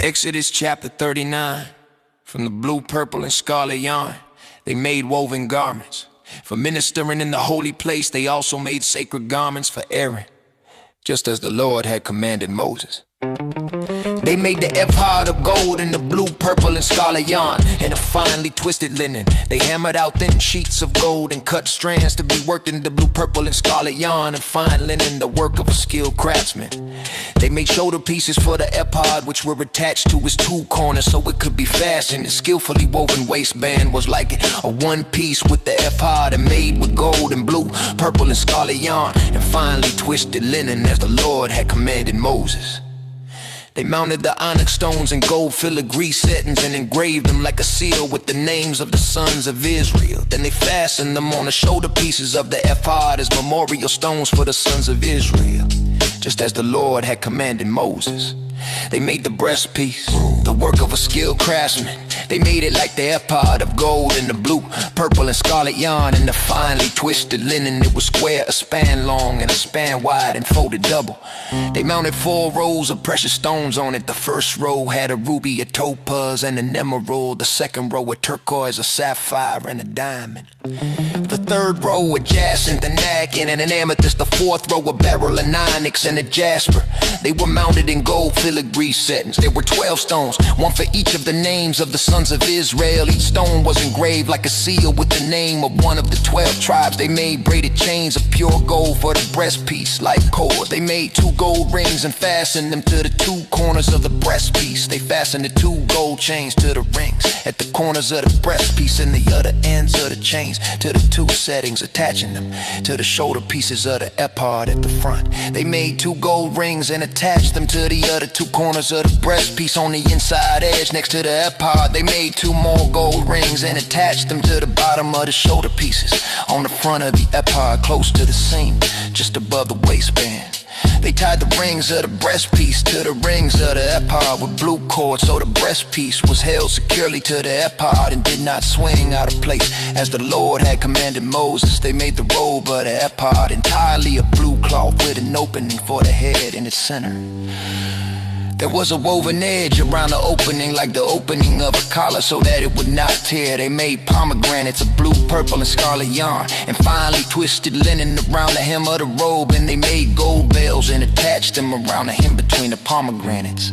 Exodus chapter 39. From the blue, purple, and scarlet yarn, they made woven garments. For ministering in the holy place, they also made sacred garments for Aaron, just as the Lord had commanded Moses. They made the ephod of gold in the blue, purple, and scarlet yarn, and a finely twisted linen. They hammered out thin sheets of gold and cut strands to be worked in the blue, purple, and scarlet yarn, and fine linen, the work of a skilled craftsman. They made shoulder pieces for the ephod, which were attached to its two corners so it could be fastened. The skillfully woven waistband was like a one piece with the ephod, and made with gold and blue, purple, and scarlet yarn, and finely twisted linen as the Lord had commanded Moses. They mounted the onyx stones in gold filigree settings and engraved them like a seal with the names of the sons of Israel. Then they fastened them on the shoulder pieces of the ephod as memorial stones for the sons of Israel, just as the Lord had commanded Moses. They made the breastpiece, the work of a skilled craftsman. They made it like the ephod of gold in the blue, purple, and scarlet yarn, and the finely twisted linen. It was square, a span long, and a span wide, and folded double. They mounted 4 rows of precious stones on it. The first row had a ruby, a topaz, and an emerald. The second row a turquoise, a sapphire, and a diamond. The third row a jacinth, an agate, and an amethyst. The fourth row a beryl, an onyx, and a jasper. They were mounted in gold filigree settings. There were 12 stones, one for each of the names of the sons of Israel. Each stone was engraved like a seal with the name of one of the 12 tribes. They made braided chains of pure gold for the breastpiece like cords. They made 2 gold rings and fastened them to the 2 corners of the breastpiece. They fastened the 2 gold chains to the rings at the corners of the breastpiece, and the other ends of the chains to the 2 settings, attaching them to the shoulder pieces of the ephod at the front. They made 2 gold rings and attached them to the other 2 corners of the breastpiece on the inside edge next to the ephod. They made 2 more gold rings and attached them to the bottom of the shoulder pieces on the front of the ephod, close to the seam, just above the waistband. They tied the rings of the breastpiece to the rings of the ephod with blue cord, so the breastpiece was held securely to the ephod and did not swing out of place as the Lord had commanded Moses. They made the robe of the ephod entirely of blue cloth with an opening for the head in its center. There was a woven edge around the opening like the opening of a collar so that it would not tear. They made pomegranates of blue, purple, and scarlet yarn, and finely twisted linen around the hem of the robe. And they made gold bells and attached them around the hem between the pomegranates.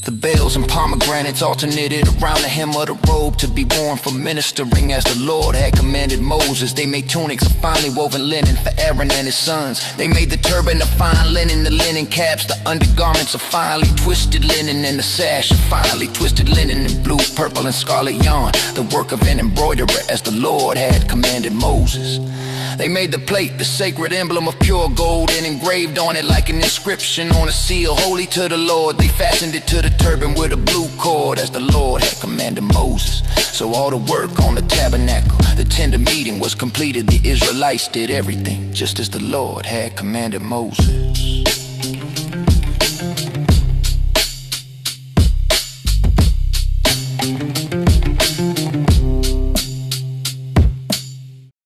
The bells and pomegranates alternated around the hem of the robe to be worn for ministering as the Lord had commanded Moses. They made tunics of finely woven linen for Aaron and his sons. They made the turban of fine linen, the linen caps, the undergarments of finely twisted linen, and the sash of finely twisted linen in blue, purple, and scarlet yarn, the work of an embroiderer as the Lord had commanded Moses. They made the plate, the sacred emblem of pure gold, and engraved on it like an inscription on a seal, holy to the Lord. They fastened it to the turban with a blue cord as the Lord had commanded Moses. So all the work on the tabernacle, the tent of meeting, was completed. The Israelites did everything just as the Lord had commanded Moses.